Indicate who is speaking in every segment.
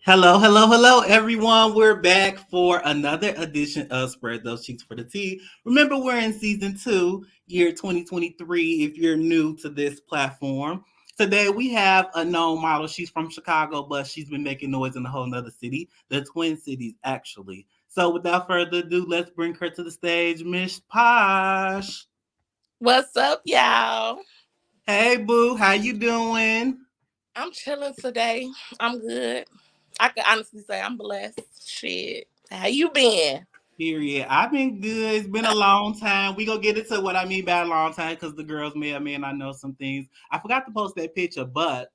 Speaker 1: Hello, hello, hello, everyone. We're back for another edition of Spread Those Cheeks for the Tea. Remember, we're in season two, year 2023, if you're new to this platform. Today, we have a known model. She's from Chicago, but she's been making noise in a whole nother city, the Twin Cities, actually. So, without further ado, let's bring her to the stage, Miss Posh.
Speaker 2: What's up, y'all?
Speaker 1: Hey, boo, how you doing?
Speaker 2: I'm chilling today. I'm good. I can honestly say I'm blessed. Shit. How you been?
Speaker 1: Period. I've been good. It's been a long time. We gonna get into what I mean by a long time because the girls may or may not know some things. I forgot to post that picture, but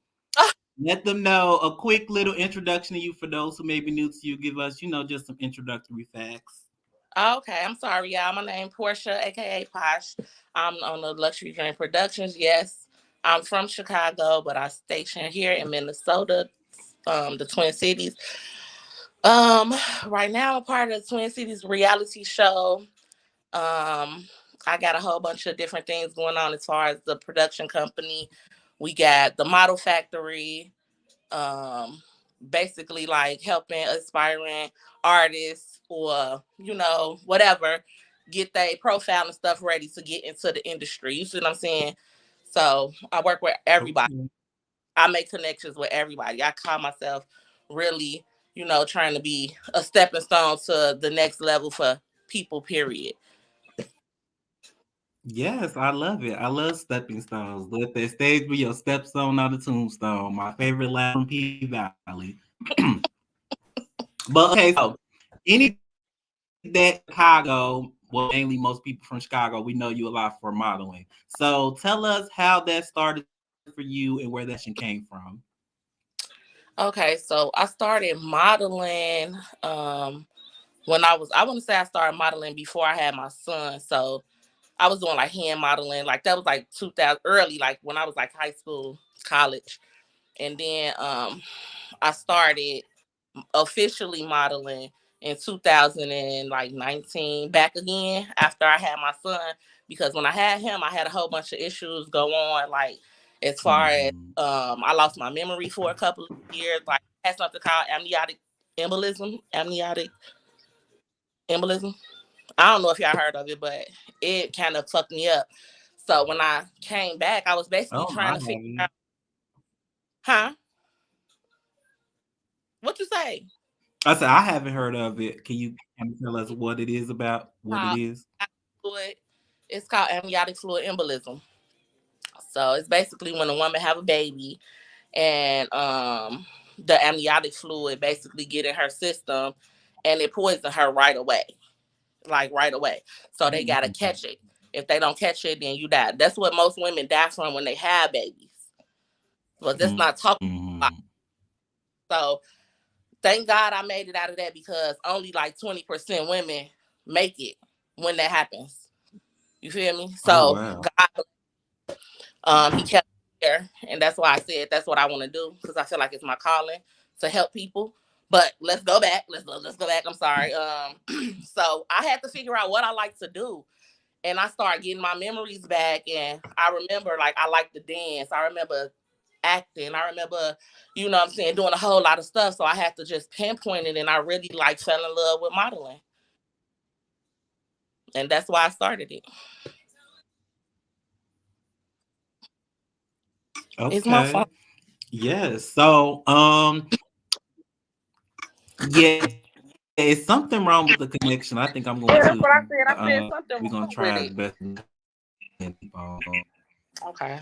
Speaker 1: let them know a quick little introduction to you for those who may be new to you. Give us, just some introductory facts.
Speaker 2: Okay, I'm sorry, y'all. My name Portia, aka Posh. I'm on the Luxury Dream Productions. Yes, I'm from Chicago, but I station here in Minnesota, the Twin Cities. Um, right now I'm part of the Twin Cities reality show. I got a whole bunch of different things going on as far as the production company. We got the model factory, um, basically like helping aspiring artists or, whatever, get their profile and stuff ready to get into the industry. You see what I'm saying? So I work with everybody.
Speaker 1: Okay.
Speaker 2: I make connections with everybody. I call myself really, trying to be a stepping stone to the next level for people, period.
Speaker 1: Yes, I love it. I love stepping stones. Let that stage be your stepstone, not a tombstone. My favorite line from P Valley. But okay, so anything that Chicago, well, mainly most people from Chicago, we know you a lot for modeling. So tell us how that started for you and where that passion came from.
Speaker 2: Okay, so I started modeling when I want to say I started modeling before I had my son. So I was doing like hand modeling, like that was like 2000 early, like when I was like high school, college. And then I started officially modeling in 2019 back again after I had my son, because when I had him I had a whole bunch of issues go on, like as far as
Speaker 1: Mhm.
Speaker 2: I lost my memory for a couple of years, like I had something called amniotic embolism. I don't know if y'all heard of it, but it kind of fucked me up. So when I came back, I was basically
Speaker 1: Oh, I
Speaker 2: trying to figure
Speaker 1: haven't.
Speaker 2: out, huh? What you say?
Speaker 1: I said I haven't heard of it. Can you kind of tell us what it is about? What it
Speaker 2: Called
Speaker 1: is?
Speaker 2: fluid. It's called amniotic fluid embolism. So it's basically when a woman have a baby and the amniotic fluid basically get in her system and it poisons her right away. Like right away. So they gotta catch it. If they don't catch it, then you die. That's what most women die from when they have babies. But that's not talking about.
Speaker 1: Mhm.
Speaker 2: So thank God I made it out of that, because only like 20% women make it when that happens. You feel me?
Speaker 1: Oh
Speaker 2: So
Speaker 1: wow.
Speaker 2: God, he kept me there, and that's why I said that's what I want to do, because I feel like it's my calling to help people. But let's go back. Let's go back. I'm sorry. So I had to figure out what I like to do, and I started getting my memories back. And I remember, like, I like to dance. I remember acting. I remember, what I'm saying, doing a whole lot of stuff. So I had to just pinpoint it, and I really like fell in love with modeling, and that's why I started it. It's my
Speaker 1: Okay.
Speaker 2: fun.
Speaker 1: Yes. So, yeah, it's something wrong with the connection. I think I'm going to
Speaker 2: Yeah, that's what I
Speaker 1: we're
Speaker 2: said.
Speaker 1: gonna
Speaker 2: I said
Speaker 1: try as
Speaker 2: something
Speaker 1: best
Speaker 2: wrong
Speaker 1: we
Speaker 2: with
Speaker 1: can
Speaker 2: it.
Speaker 1: to keep on.
Speaker 2: Okay,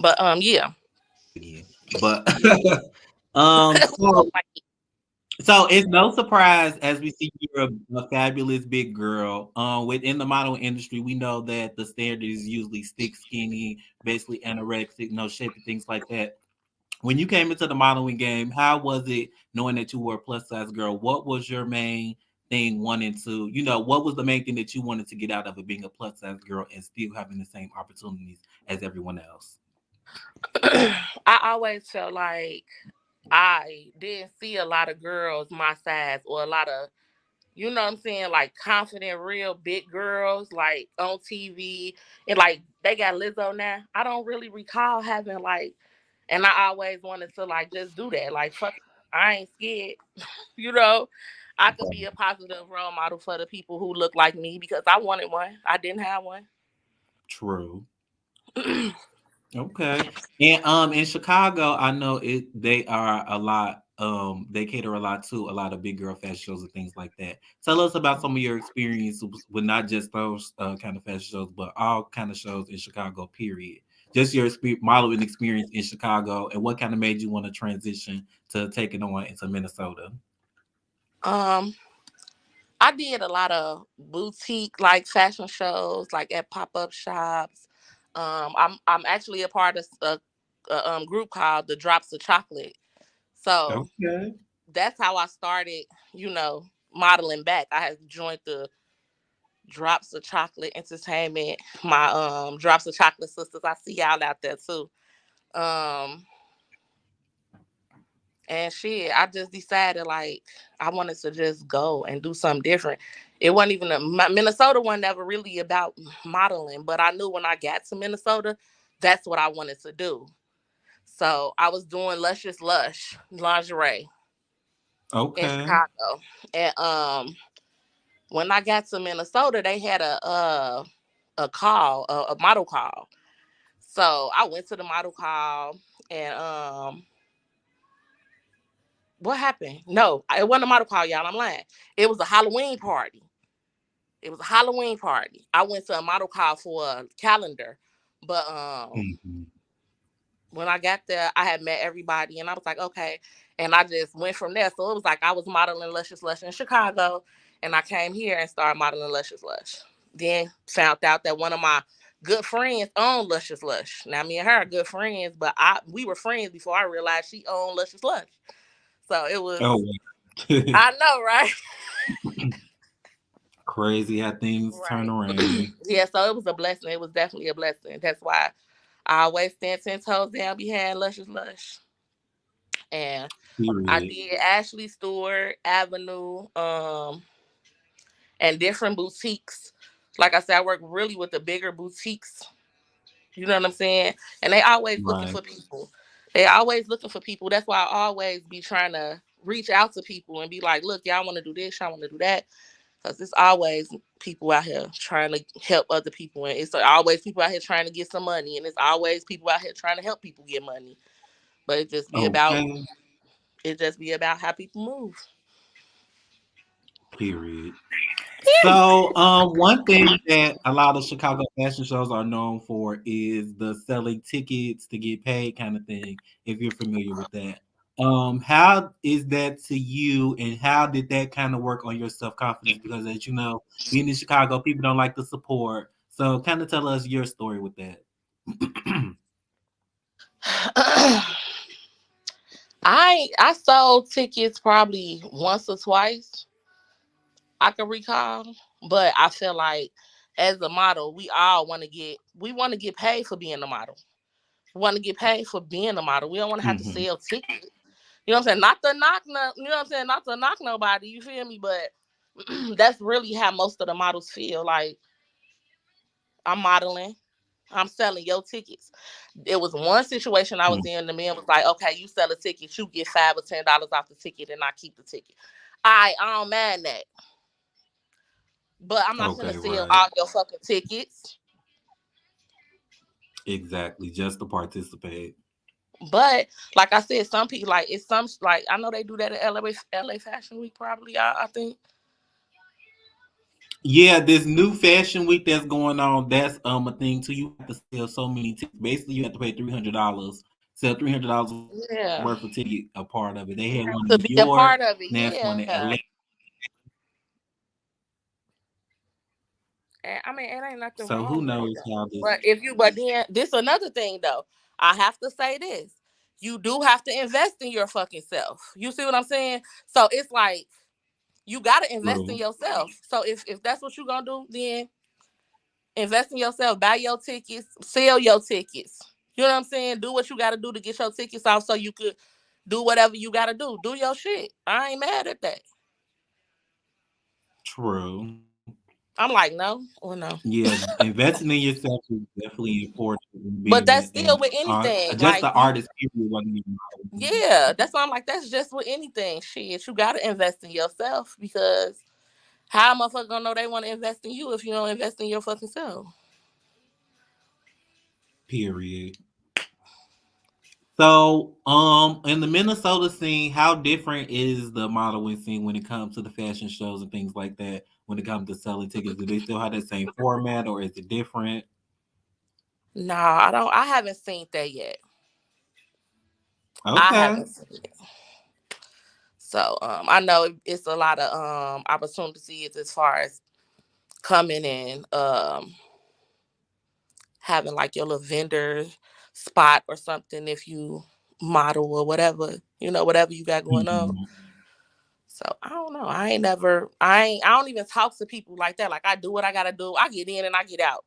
Speaker 2: but yeah.
Speaker 1: But
Speaker 2: So,
Speaker 1: so
Speaker 2: like,
Speaker 1: so it's no surprise as we see you're a fabulous big girl. Within the modeling industry, we know that the standard is usually stick skinny, basically anorexic, no shape and things like that. When you came into the modeling game, how was it knowing that you were a plus size girl? What was your main thing wanting to, what was the main thing that you wanted to get out of it being a plus size girl and still having the same opportunities as everyone else?
Speaker 2: I always felt like I didn't see a lot of girls my size, or a lot of, what I'm saying, like confident, real big girls, like on TV, and like they got Lizzo now. I don't really recall having like, and I always wanted to like just do that, like fuck. I ain't scared. You know, I could be a positive role model for the people who look like me because I wanted one. I didn't have one.
Speaker 1: True. Okay. And in Chicago, I know they are a lot they cater a lot to a lot of big girl fashion shows and things like that. Tell us about some of your experience with not just those kind of fashion shows, but all kind of shows in Chicago, period. Just your modeling experience in Chicago and what kind of made you want to transition to taking on into Minnesota.
Speaker 2: um, I did a lot of boutique like fashion shows, like at pop up shops. I'm actually a part of a group called the Drops of Chocolate. So
Speaker 1: Okay.
Speaker 2: that's how I started. You know, modeling back. I had joined the Drops of Chocolate Entertainment. My Drops of Chocolate sisters. I see y'all out there too. Um, And shit, I just decided like I wanted to just go and do something different. It wasn't even Minnesota wasn't never really about modeling, but I knew when I got to Minnesota, that's what I wanted to do. So I was doing Luscious Lush lingerie in
Speaker 1: Okay.
Speaker 2: Chicago, and when I got to Minnesota, they had a call, a model call. So I went to the model call, and what happened? No, it wasn't a model call, y'all. I'm lying. It was a Halloween party. It was a Halloween party. I went to a model call for a calendar, but
Speaker 1: Mhm.
Speaker 2: when I got there, I had met everybody, and I was like, okay, and I just went from there. So it was like I was modeling Luscious Lush in Chicago, and I came here and started modeling Luscious Lush. Then found out that one of my good friends owned Luscious Lush. Now me and her are good friends, but we were friends before I realized she owned Luscious Lush. So it was,
Speaker 1: Oh, wow.
Speaker 2: I know, right?
Speaker 1: Crazy how things turn
Speaker 2: Right.
Speaker 1: around.
Speaker 2: Yeah, so it was a blessing. It was definitely a blessing. That's why I always stand 10 toes down behind Luscious Lush. And I
Speaker 1: Period.
Speaker 2: did Ashley Stewart Avenue, and different boutiques. Like I said, I work really with the bigger boutiques. You know what I'm saying? And they always looking
Speaker 1: Right.
Speaker 2: for people. They always looking for people. That's why I always be trying to reach out to people and be like, look, y'all want to do this, y'all want to do that. Because it's always people out here trying to help other people. And it's always people out here trying to get some money. And it's always people out here trying to help people get money. But
Speaker 1: Okay.
Speaker 2: it just be about how people move.
Speaker 1: Period. So, one thing that a lot of Chicago fashion shows are known for is the selling tickets to get paid kind of thing, if you're familiar with that. How is that to you, and how did that kind of work on your self-confidence? Because as you know, being in Chicago, people don't like the support. So kind of tell us your story with that.
Speaker 2: I sold tickets probably once or twice I can recall, but I feel like as a model, we want to get paid for being a model. We want to get paid for being a model. We don't want to have to
Speaker 1: Mhm.
Speaker 2: sell tickets. You know what I'm saying? Not to knock no, you know what I'm saying? Not to knock nobody, you feel me? But that's really how most of the models feel. Like I'm modeling, I'm selling your tickets. It was one situation I was
Speaker 1: Mm.
Speaker 2: in. The man was like, "Okay, you sell a ticket, you get $5 or $10 off the ticket, and I keep the ticket." I don't mind that, but I'm not gonna
Speaker 1: Okay,
Speaker 2: sell
Speaker 1: right.
Speaker 2: all your fucking tickets.
Speaker 1: Exactly. Just to participate.
Speaker 2: But like I said, some people like it's some like I know they do that at LA Fashion Week probably. I think.
Speaker 1: Yeah, this new fashion week that's going on, that's a thing too. You have to sell so many tickets. Basically, you have to pay $300, sell $300 worth of ticket
Speaker 2: Yeah,
Speaker 1: a part of it. They had one in New
Speaker 2: to
Speaker 1: York,
Speaker 2: be a part
Speaker 1: now
Speaker 2: of
Speaker 1: it's
Speaker 2: it.
Speaker 1: one in LA.
Speaker 2: Yeah. And I mean, it ain't nothing
Speaker 1: So who
Speaker 2: wrong with it
Speaker 1: knows
Speaker 2: though.
Speaker 1: how this
Speaker 2: But then this another thing though. I have to say this. You do have to invest in your fucking self. You see what I'm saying? So it's like you gotta invest in
Speaker 1: true.
Speaker 2: yourself. So if that's what you're gonna do, then invest in yourself, buy your tickets, sell your tickets. You know what I'm saying? Do what you gotta do to get your tickets off so you could do whatever you gotta do. Do your shit. I ain't mad at that.
Speaker 1: True.
Speaker 2: I'm like, no, or no.
Speaker 1: Yeah, investing in yourself is definitely important in
Speaker 2: But
Speaker 1: being
Speaker 2: that's
Speaker 1: an
Speaker 2: still with
Speaker 1: art,
Speaker 2: anything.
Speaker 1: just
Speaker 2: Like
Speaker 1: the
Speaker 2: you,
Speaker 1: artist period wasn't even model.
Speaker 2: yeah, that's why I'm like, that's just with anything. Shit, you gotta invest in yourself because how a motherfucker gonna know they want to invest in you if you don't invest in your fucking self?
Speaker 1: Period. So, in the Minnesota scene, how different is the modeling scene when it comes to the fashion shows and things like that? When it comes to selling tickets, do they still have that same format, or is it different?
Speaker 2: Nah, I don't. I haven't seen that yet. I
Speaker 1: Okay.
Speaker 2: haven't seen it. So I know it's a lot of opportunities as far as coming and having like your little vendor spot or something if you model or whatever, whatever you got going on.
Speaker 1: Mhm.
Speaker 2: So I don't know. I don't even talk to people like that. Like I do what I gotta do. I get in and I get out.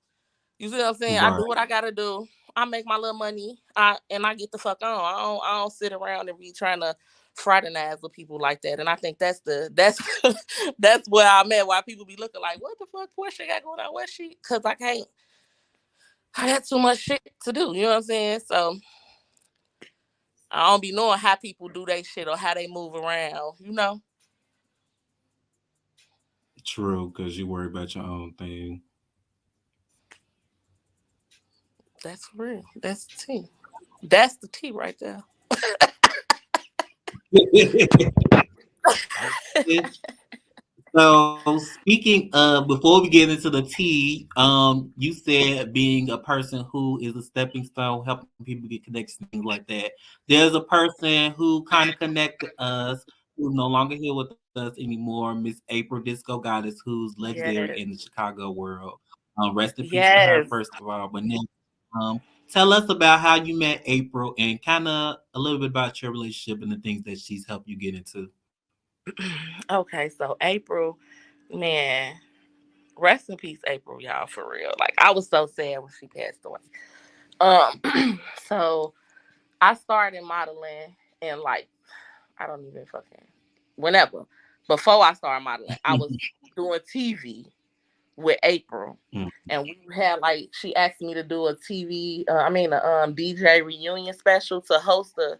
Speaker 2: You see what I'm saying? I
Speaker 1: Right.
Speaker 2: do what I gotta do. I make my little money. And I get the fuck on. I don't sit around and be trying to fraternize with people like that. And I think that's that's where I'm at. Why people be looking like, what the fuck Portia got going on? Where's she? Cause I can't. I got too much shit to do. You know what I'm saying? So I don't be knowing how people do they shit or how they move around.
Speaker 1: True, because you worry about your own thing.
Speaker 2: That's for real. That's the tea. That's the tea right there.
Speaker 1: So speaking of, before we get into the tea, you said being a person who is a stepping stone, helping people get connections, things like that. There's a person who kind of connected us, who's no longer here with us anymore, Miss April Disco Goddess, who's legendary in
Speaker 2: Yes.
Speaker 1: the Chicago world. Rest in peace to her,
Speaker 2: Yes.
Speaker 1: first of all. But now, tell us about how you met April and kind of a little bit about your relationship and the things that she's helped you get into.
Speaker 2: Okay, so April, man, rest in peace, April, y'all, for real. Like I was so sad when she passed away. So I started modeling and like I don't even fucking whenever. Before I started modeling, I was doing TV with April. And we had like she asked me to do a TV, a DJ reunion special to host a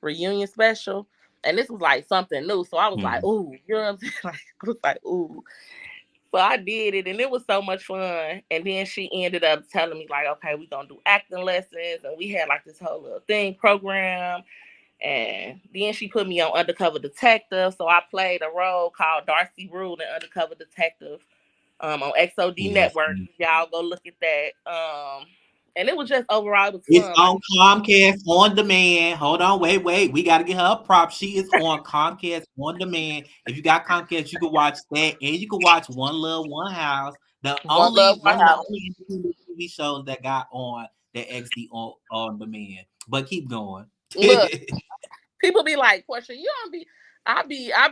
Speaker 2: reunion special. And this was like something new. So I was like,
Speaker 1: Mhm.
Speaker 2: ooh, you know what I'm saying? Like I was like, ooh. So I did it and it was so much fun. And then she ended up telling me, like, okay, we're gonna do acting lessons. And we had like this whole little thing program. And then she put me on Undercover Detective. So I played a role called Darcy Rule in Undercover Detective on XOD
Speaker 1: Yes.
Speaker 2: Network. Y'all go look at that. And it was just overall, it was
Speaker 1: It's
Speaker 2: fun.
Speaker 1: on
Speaker 2: Like,
Speaker 1: Comcast on demand. Hold on, wait. We got to get her a prop. She is on Comcast on demand. If you got Comcast, you can watch that, and you can watch One Love, One House. The
Speaker 2: One
Speaker 1: only
Speaker 2: Love,
Speaker 1: one
Speaker 2: One
Speaker 1: of the
Speaker 2: House.
Speaker 1: only independent TV shows that got on that XD on demand. But keep going.
Speaker 2: Look, people be like, Portia, you don't be. I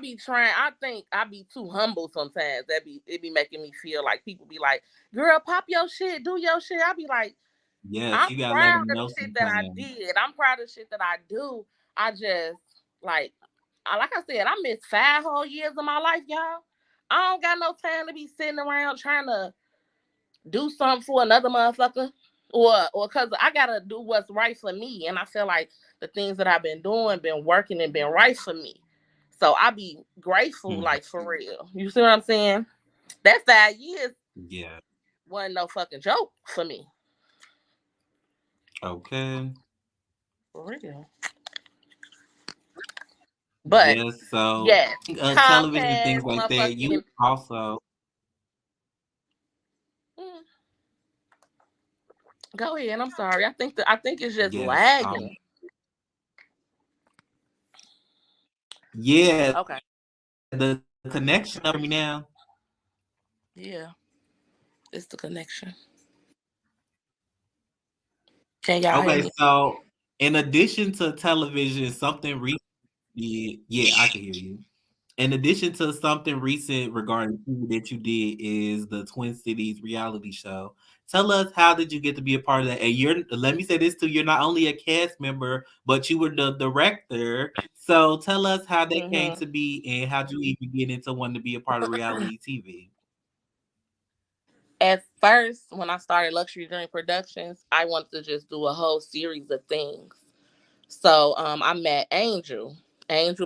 Speaker 2: be trying. I think I be too humble sometimes. It be making me feel like people be like, "Girl, pop your shit, do your shit." I be like,
Speaker 1: Yes,
Speaker 2: I'm
Speaker 1: you gotta let
Speaker 2: proud
Speaker 1: them
Speaker 2: of
Speaker 1: know
Speaker 2: the shit that I
Speaker 1: sometimes.
Speaker 2: did. I'm proud of the shit that I do. I just like, like I said, I missed 5 whole years of my life, y'all. I don't got no time to be sitting around trying to do something for another motherfucker, or cause I gotta do what's right for me. And I feel like the things that I've been doing, been working and been right for me. So I be grateful,
Speaker 1: Mhm.
Speaker 2: like for real. You see what I'm saying? That 5 years
Speaker 1: Yeah.
Speaker 2: wasn't no fucking joke for me.
Speaker 1: Okay.
Speaker 2: For real. But
Speaker 1: Yes. So,
Speaker 2: yes,
Speaker 1: television and things
Speaker 2: Comcast,
Speaker 1: like that. You
Speaker 2: motherfucking.
Speaker 1: also
Speaker 2: Mm, go ahead. I'm sorry. I think it's just
Speaker 1: yes.
Speaker 2: lagging.
Speaker 1: Yeah.
Speaker 2: Okay.
Speaker 1: The connection up me now.
Speaker 2: Yeah, it's the connection. Can y'all hear
Speaker 1: Okay,
Speaker 2: me?
Speaker 1: so in addition to television, something recent, yeah, I can hear you. In addition to something recent regarding TV that you did is the Twin Cities reality show. Tell us, how did you get to be a part of that? And you're, let me say this too, you're not only a cast member, but you were the director. So tell us how that came
Speaker 2: Hmm.
Speaker 1: to be and how would you even get into wanting to be a part of reality TV?
Speaker 2: At first, when I started Luxury Dream Productions, I wanted to just do a whole series of things. So I met Angel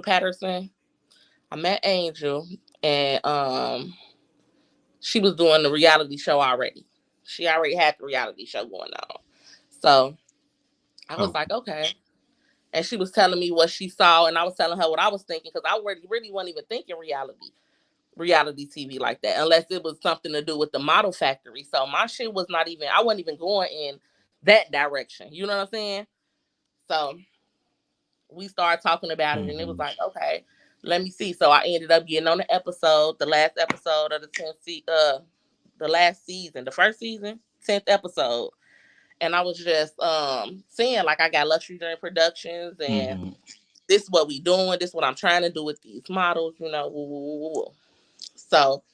Speaker 2: Patterson. I met Angel, and she was doing the reality show already. She already had the reality show going on. So I was
Speaker 1: Oh.
Speaker 2: like, okay. And she was telling me what she saw, and I was telling her what I was thinking because I really wasn't even thinking reality TV like that, unless it was something to do with the model factory. So my shit was not even, I wasn't even going in that direction. You know what I'm saying? So we started talking about it, and it was
Speaker 1: Mm-hmm.
Speaker 2: like, okay, let me see. So I ended up getting on the episode, the last episode of the last season, the first season, 10th episode. And I was just seeing like I got Luxury Dream Productions, and
Speaker 1: Mm-hmm.
Speaker 2: this is what we doing, this is what I'm trying to do with these models, you know. Woo, woo, woo, woo. So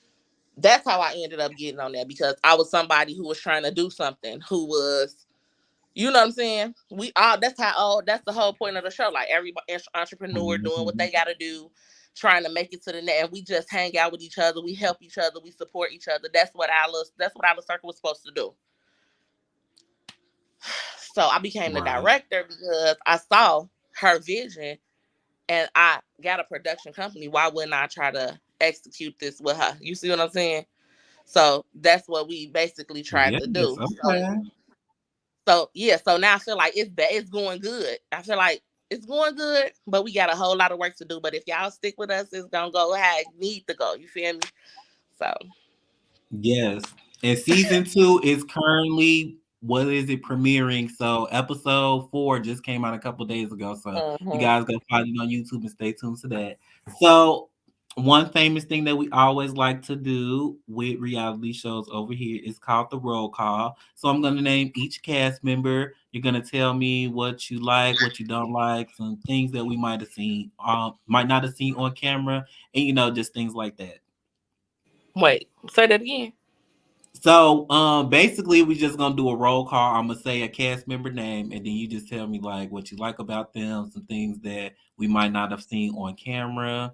Speaker 2: that's how I ended up getting on there, because I was somebody who was trying to do something, who was, you know what I'm saying? We all, that's the whole point of the show. Like every entrepreneur doing what
Speaker 1: Mm-hmm.
Speaker 2: they got to do, trying to make it to the net, and we just hang out with each other, we help each other, we support each other. That's what our circle was supposed to do. So I became the
Speaker 1: Right.
Speaker 2: director because I saw her vision, and I got a production company. Why wouldn't I try to execute this with her? You see what I'm saying? So that's what we basically tried
Speaker 1: Yes.
Speaker 2: to do.
Speaker 1: Okay.
Speaker 2: So yeah, so now I feel like it's going good. I feel like it's going good, but we got a whole lot of work to do. But if y'all stick with us, it's gonna go how it need to go. You feel me? So
Speaker 1: Yes. And season 2 is currently, what is it, premiering? So episode 4 just came out a couple days ago. So you
Speaker 2: mhm.
Speaker 1: guys go find it on YouTube and stay tuned to that. So one famous thing that we always like to do with reality shows over here is called the roll call. So I'm gonna name each cast member. You're gonna tell me what you like, what you don't like, some things that we might have seen, might not have seen on camera, and just things like that.
Speaker 2: Wait, say that again.
Speaker 1: So, basically, we just gonna do a roll call. I'm gonna say a cast member name, and then you just tell me like what you like about them, some things that we might not have seen on camera.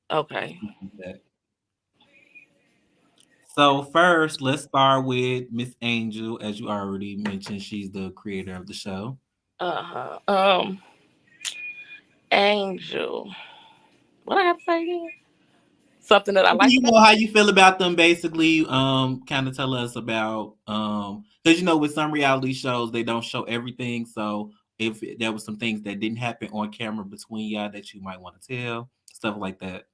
Speaker 2: Okay.
Speaker 1: So first, let's start with Miss Angel. As you already mentioned, she's the creator of the show.
Speaker 2: Uh huh. Angel. What I have to say again? Something that I like
Speaker 1: You
Speaker 2: about.
Speaker 1: know how you feel about them, basically. Kind of tell us about because with some reality shows they don't show everything. So if there was some things that didn't happen on camera between y'all that you might want to tell, stuff like that.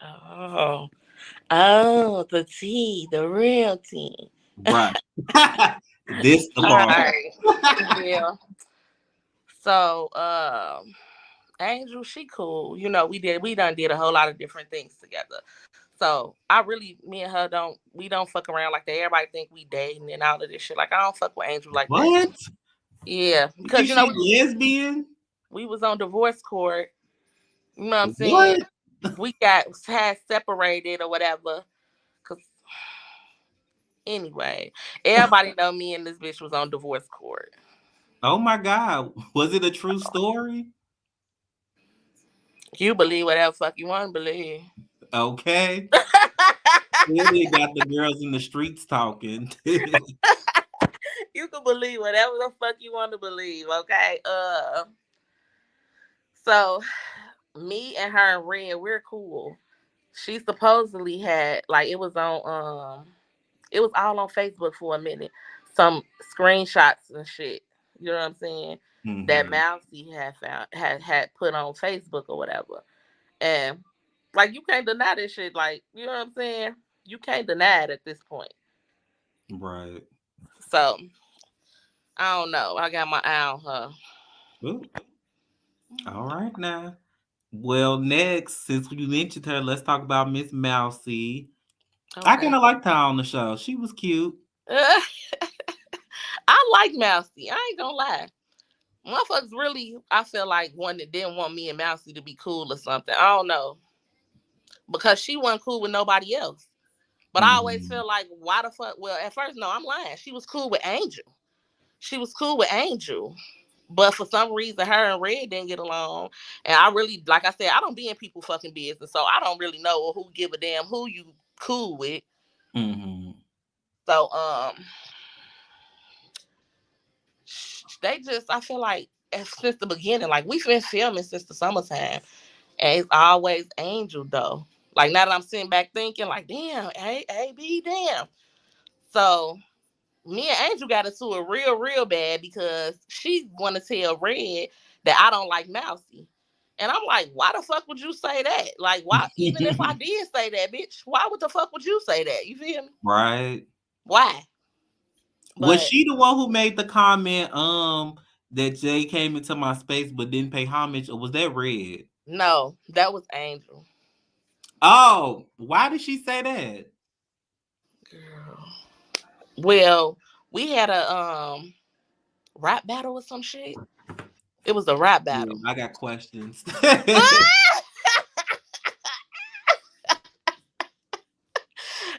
Speaker 2: Oh, oh, the tea, the real tea.
Speaker 1: Right. This the
Speaker 2: All
Speaker 1: part.
Speaker 2: right. Yeah. So, Angel, she cool. You know, we done did a whole lot of different things together. So me and her we don't fuck around like that. Everybody think we dating and all of this shit. Like I don't fuck with Angel like that.
Speaker 1: What?
Speaker 2: Yeah,
Speaker 1: You
Speaker 2: because
Speaker 1: think she lesbian?
Speaker 2: we was on divorce court. You know what I'm saying?
Speaker 1: What?
Speaker 2: We got had separated or whatever. Cause anyway, everybody know me and this bitch was on divorce court.
Speaker 1: Oh my God. Was it a true story?
Speaker 2: You believe whatever fuck you want to believe.
Speaker 1: Okay. Clearly got the girls in the streets talking.
Speaker 2: You can believe whatever the fuck you want to believe, okay? So me and her and Red, we're cool. She supposedly had like it was all on Facebook for a minute. Some screenshots and shit. You know what I'm saying? That
Speaker 1: Hmm.
Speaker 2: Mousy had found had put on Facebook or whatever. And like you can't deny this shit. Like, you know what I'm saying? You can't deny it at this point.
Speaker 1: Right.
Speaker 2: So I don't know. I got my eye on her.
Speaker 1: Well, all right now. Well, next, since you mentioned her, let's talk about Miss Mousy. I kind
Speaker 2: Okay.
Speaker 1: of liked her on the show. She was cute.
Speaker 2: I like Mousy. I ain't gonna lie. Motherfuckers really, I feel like one that didn't want me and Mousy to be cool or something. I don't know. Because she wasn't cool with nobody else. But I always
Speaker 1: Hmm.
Speaker 2: feel like, why the fuck? Well, at first, no, I'm lying. She was cool with Angel. She was cool with Angel. But for some reason, her and Red didn't get along. And I really, like I said, I don't be in people fucking business. So I don't really know who give a damn who you cool with.
Speaker 1: Hmm.
Speaker 2: So they just, I feel like since the beginning, like we've been filming since the summertime, and it's always Angel though. Like now that I'm sitting back thinking, like, damn, A B, damn. So me and Angel got into it real bad because she want to tell Red that I don't like Mousy. And I'm like, why the fuck would you say that? Like, why? Even if I did say that, bitch, why would the fuck would you say that? You feel me?
Speaker 1: Right.
Speaker 2: Why?
Speaker 1: Was
Speaker 2: But
Speaker 1: she the one who made the comment that Jay came into my space but didn't pay homage, or was that Red?
Speaker 2: no, that was Angel.
Speaker 1: Oh, why did she say that?
Speaker 2: Girl. Well, we had a rap battle or some shit. It was a rap
Speaker 1: Yeah,
Speaker 2: battle.
Speaker 1: I got questions.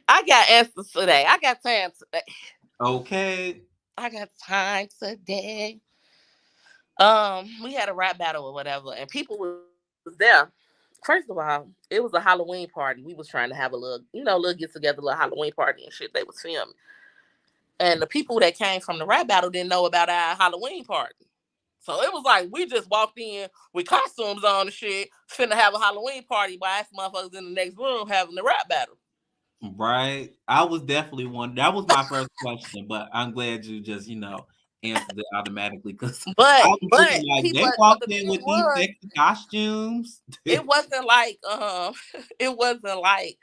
Speaker 2: I got answers today. I got time today.
Speaker 1: Okay.
Speaker 2: I got time today. We had a rap battle or whatever, and people was there. First of all, it was a Halloween party. We was trying to have a little, little get together, little Halloween party and shit. They was filming, and the people that came from the rap battle didn't know about our Halloween party. So it was like we just walked in with costumes on and shit, finna have a Halloween party while ass motherfuckers in the next room having the rap battle.
Speaker 1: Right. I was definitely one. That was my first question, but I'm glad you just, answered it automatically because I was looking like they
Speaker 2: But
Speaker 1: walked
Speaker 2: the
Speaker 1: in
Speaker 2: thing
Speaker 1: with these
Speaker 2: was,
Speaker 1: sexy costumes.
Speaker 2: it wasn't like it wasn't like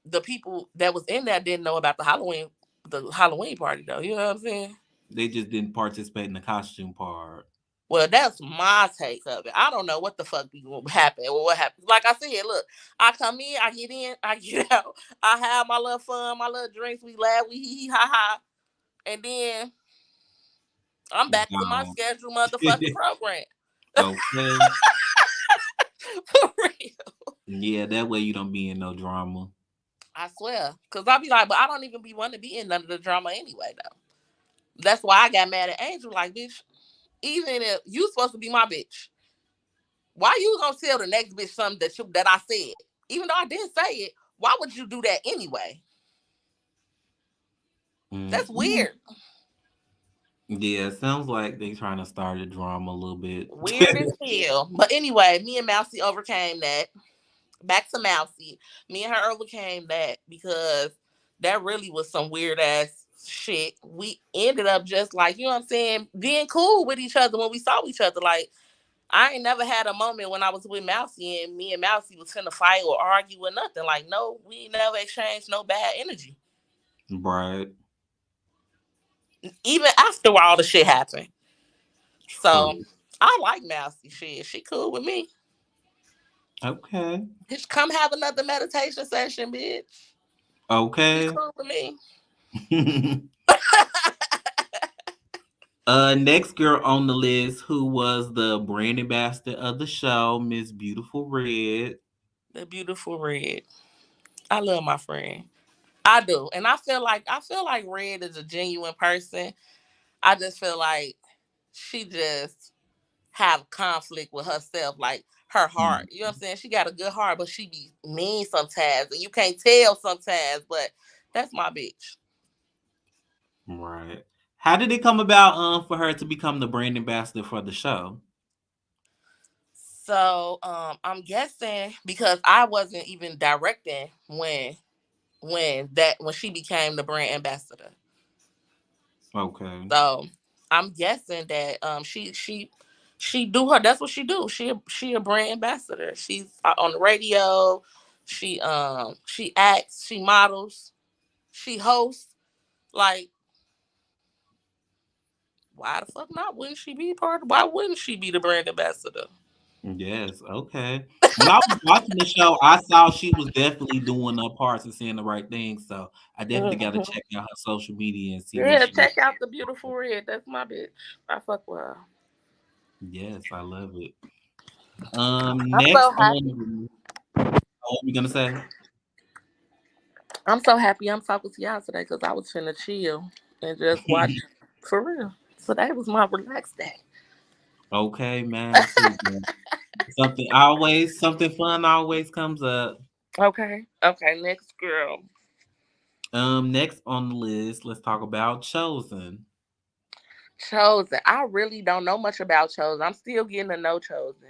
Speaker 2: the people that was in there didn't know about the Halloween party though. You know what I'm saying?
Speaker 1: They just didn't participate in the costume part.
Speaker 2: Well, that's my take of it. I don't know what the fuck be gonna happen or what happened. Like I said, look, I come in, I get out, I have my little fun, my little drinks, we laugh, we hee hee ha ha, and then I'm back to my
Speaker 1: Wow.
Speaker 2: scheduled motherfucking program.
Speaker 1: Okay.
Speaker 2: For real.
Speaker 1: Yeah, that way you don't be in no drama.
Speaker 2: I swear. Cause I be like, but I don't even be wanting to be in none of the drama anyway though. That's why I got mad at Angel, like, bitch, even if you supposed to be my bitch, why you gonna tell the next bitch something that I said? Even though I didn't say it, why would you do that anyway? That's
Speaker 1: Yeah.
Speaker 2: weird.
Speaker 1: Yeah, it sounds like they trying to start a drama a little bit.
Speaker 2: Weird as hell. But anyway, me and Mousy overcame that. Back to Mousy. Me and her overcame that because that really was some weird ass shit. We ended up just like, you know what I'm saying, being cool with each other when we saw each other. Like, I ain't never had a moment when I was with Mousy and me and Mousy was finna fight or argue or nothing. Like, no, we never exchanged no bad energy.
Speaker 1: Right.
Speaker 2: Even after all the shit happened. So
Speaker 1: True.
Speaker 2: I like Mousy shit. She cool with me.
Speaker 1: Okay.
Speaker 2: Bitch, come have another meditation session, bitch. She
Speaker 1: Okay.
Speaker 2: cool with me.
Speaker 1: Next girl on the list who was the brand ambassador of the show, Miss Beautiful Red.
Speaker 2: The beautiful Red. I love my friend. I do. And I feel like Red is a genuine person. I just feel like she just have conflict with herself, like her heart.
Speaker 1: Mm,
Speaker 2: You know what I'm saying? She got a good heart, but she be mean sometimes. And you can't tell sometimes, but that's my bitch.
Speaker 1: right. How did it come about for her to become the brand ambassador for the show?
Speaker 2: So I'm guessing because I wasn't even directing when she became the brand ambassador.
Speaker 1: Okay.
Speaker 2: So I'm guessing that she do her. That's what she do. She a brand ambassador. She's on the radio. She acts. She models. She hosts. Like, why the fuck not? Wouldn't she be part? Why wouldn't she be the brand ambassador?
Speaker 1: Yes, okay. When I was watching the show, I saw she was definitely doing her parts and saying the right thing. So I definitely got to
Speaker 2: Mhm.
Speaker 1: check out her social media and see what
Speaker 2: Yeah,
Speaker 1: she was.
Speaker 2: check out the beautiful Red. That's my bitch. I fuck with her.
Speaker 1: Yes, I love it.
Speaker 2: I'm so
Speaker 1: Next
Speaker 2: happy.
Speaker 1: on, what we gonna say?
Speaker 2: I'm so happy I'm talking to y'all today because I was finna chill and just watch for real. So that was my relaxed day.
Speaker 1: Okay, man, too. Man. Something fun always comes up.
Speaker 2: Okay. Okay, next girl.
Speaker 1: Next on the list, let's talk about Chosen.
Speaker 2: Chosen. I really don't know much about Chosen. I'm still getting to know Chosen.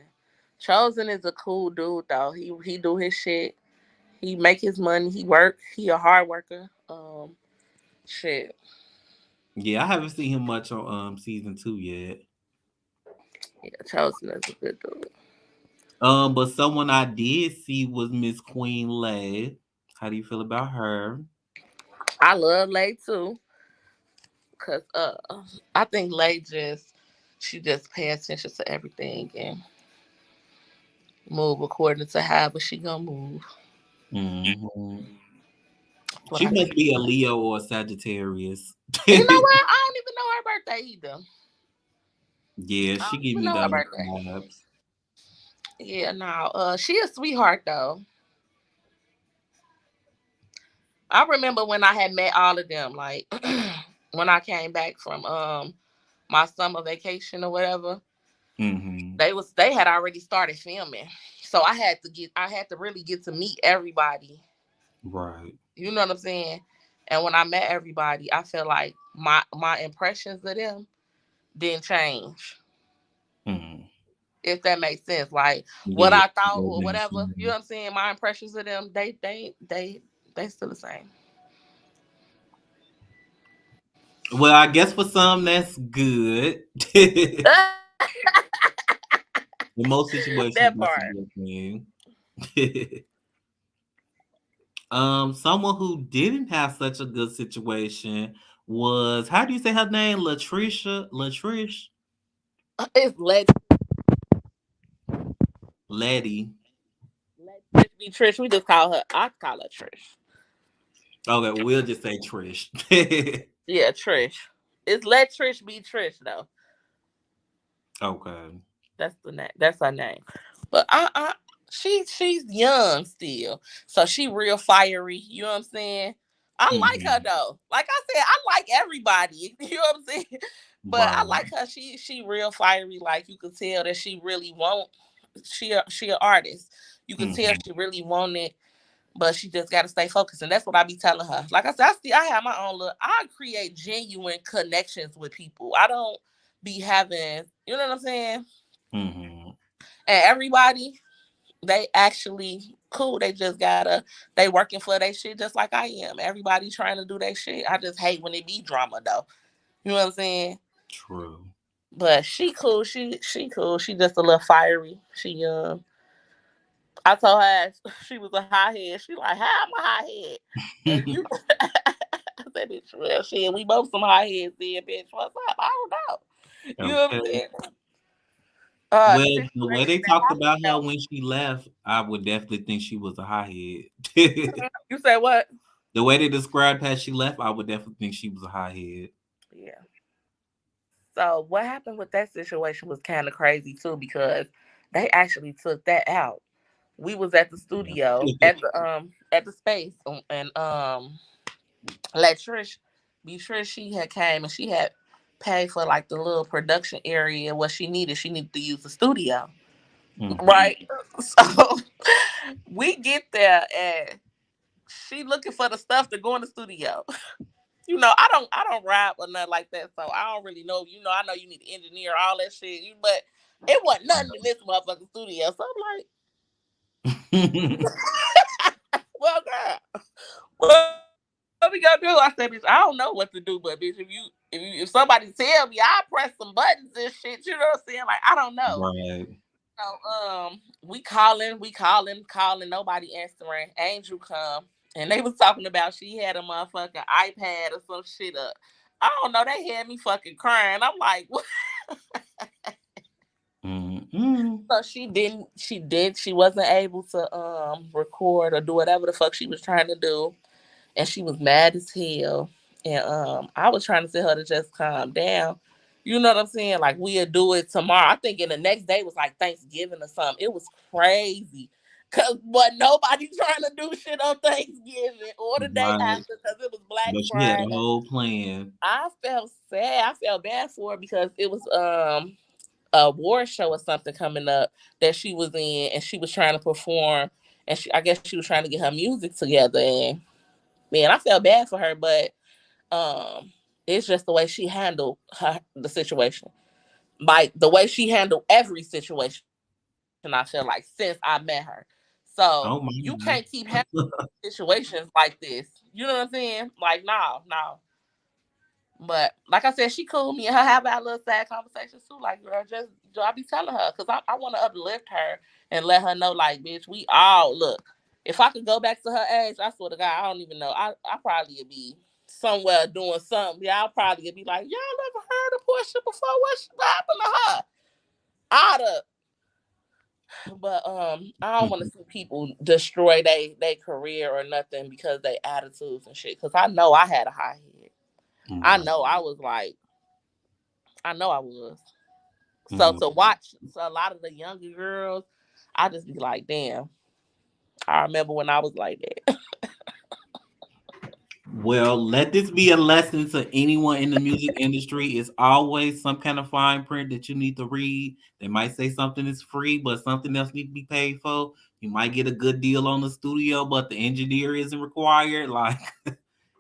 Speaker 2: Chosen is a cool dude though. He do his shit. He make his money. He work. He a hard worker. Shit.
Speaker 1: Yeah, I haven't seen him much on season 2 yet.
Speaker 2: Yeah, Chosen is a good dude.
Speaker 1: But someone I did see was Miss Queen Lay. How do you feel about her?
Speaker 2: I love Lay too, cause I think Lay she just pay attention to everything and move according to however she gonna move.
Speaker 1: Hmm.
Speaker 2: That's what
Speaker 1: She
Speaker 2: I
Speaker 1: must
Speaker 2: think.
Speaker 1: be a Leo or a Sagittarius.
Speaker 2: You know what? I don't even know her birthday either.
Speaker 1: Yeah,
Speaker 2: I
Speaker 1: she
Speaker 2: don't
Speaker 1: give
Speaker 2: even
Speaker 1: me
Speaker 2: know her
Speaker 1: those
Speaker 2: birthday.
Speaker 1: vibes.
Speaker 2: Yeah, no. She a sweetheart though. I remember when I had met all of them, like when I came back from my summer vacation or whatever.
Speaker 1: Hmm.
Speaker 2: They had already started filming, so I had to really get to meet everybody.
Speaker 1: Right.
Speaker 2: You know what I'm saying? And when I met everybody, I felt like my impressions of them didn't change.
Speaker 1: Hmm.
Speaker 2: If that makes sense, like what
Speaker 1: Yeah.
Speaker 2: I thought
Speaker 1: That
Speaker 2: or
Speaker 1: makes
Speaker 2: whatever. You know
Speaker 1: sense.
Speaker 2: what I'm saying? My impressions of them, they still the same.
Speaker 1: Well, I guess for some that's good. In most situations,
Speaker 2: That
Speaker 1: that's a
Speaker 2: part.
Speaker 1: good thing. Someone who didn't have such a good situation was, how do you say her name? Latrish,
Speaker 2: It's
Speaker 1: Letty.
Speaker 2: let Trish be Trish. We just call her. I call her Trish.
Speaker 1: Okay, we'll just say Trish.
Speaker 2: Yeah, Trish. It's let Trish be Trish though.
Speaker 1: Okay.
Speaker 2: That's the name. That's her name. But she's young still, so she real fiery. You know what I'm saying? I like her
Speaker 1: Hmm.
Speaker 2: though. Like I said, I like everybody. You know what I'm saying? But I
Speaker 1: Right.
Speaker 2: like her. She real fiery. Like you could tell that she really want. She an artist. You could tell
Speaker 1: Hmm.
Speaker 2: she really want it, but she just got to stay focused, and that's what I be telling her. Like I said, I have my own look. I create genuine connections with people. I don't be having. You know what I'm saying?
Speaker 1: Hmm.
Speaker 2: And everybody they actually cool. They just gotta they working for their shit just like I am. Everybody trying to do their shit. I just hate when it be drama though. You know what I'm saying?
Speaker 1: True.
Speaker 2: But she cool. She cool. She just a little fiery. She I told her she was a hothead. She like, how I'm a hothead? And you I said, bitch, well shit, we both some hotheads then, bitch. What's up? I don't know. You know what I'm
Speaker 1: Okay.
Speaker 2: saying?
Speaker 1: Well,
Speaker 2: The
Speaker 1: the way
Speaker 2: situation
Speaker 1: they
Speaker 2: that
Speaker 1: talked
Speaker 2: happened
Speaker 1: about her
Speaker 2: though.
Speaker 1: when she left, I would definitely think she was a hothead.
Speaker 2: You said what?
Speaker 1: The way they described how she left, I would definitely think she was a hothead.
Speaker 2: Yeah. So what happened with that situation was kind of crazy too because they actually took that out. We was at the studio at the space and let Trish be Trish she had came and she had paid for like the little production area what she needed. She needed to use the studio.
Speaker 1: Hmm.
Speaker 2: Right? So we get there and she looking for the stuff to go in the studio. You know, I don't rap or nothing like that, so I don't really know. You know, I know you need to engineer all that shit, but it wasn't nothing in this motherfucking studio. So I'm like, well, girl, what we gonna do? I said, bitch, I don't know what to do, but bitch, if somebody tell me, I press some buttons and shit. You know what I'm saying? Like I don't know.
Speaker 1: Right.
Speaker 2: So calling. Nobody answering. Angel come and they was talking about she had a motherfucking iPad or some shit up. I don't know. They had me fucking crying. I'm like, what?
Speaker 1: Mm-mm.
Speaker 2: So she didn't. She did. She wasn't able to record or do whatever the fuck she was trying to do, and she was mad as hell. And I was trying to tell her to just calm down. You know what I'm saying? Like we'll do it tomorrow. I think in the next day was like Thanksgiving or something. It was crazy. Cause but nobody trying to do shit on Thanksgiving or the day
Speaker 1: Right.
Speaker 2: after because it was Black
Speaker 1: But she had a
Speaker 2: Friday.
Speaker 1: whole plan.
Speaker 2: I felt sad. I felt bad for her because it was a award show or something coming up that she was in and she was trying to perform and I guess she was trying to get her music together and Man, I felt bad for her, but um, it's just the way she handled the situation. Like the way she handled every situation, I feel like, since I met her. So you
Speaker 1: Oh
Speaker 2: can't
Speaker 1: my
Speaker 2: keep handling
Speaker 1: God.
Speaker 2: situations like this. You know what I'm saying? Like, no. But like I said, she cool. Me and her have our little sad conversations too. Like, girl, just I be telling her because I want to uplift her and let her know, like, bitch, we all look. If I could go back to her age, I swear to God, I don't even know. I probably would be somewhere doing something. Yeah, I'll probably be like, y'all never heard of Portia before? What happened to her? I'd have. But I don't want to see people destroy they career or nothing because they attitudes and shit. Because I know I had a high head. I
Speaker 1: Right.
Speaker 2: know I was like, I know I was. So
Speaker 1: Mhm.
Speaker 2: to watch a lot of the younger girls, I just be like, damn. I remember when I was like that.
Speaker 1: Well, let this be a lesson to anyone in the music industry. It's always some kind of fine print that you need to read. They might say something is free, but something else need to be paid for. You might get a good deal on the studio, but the engineer isn't required. Like it's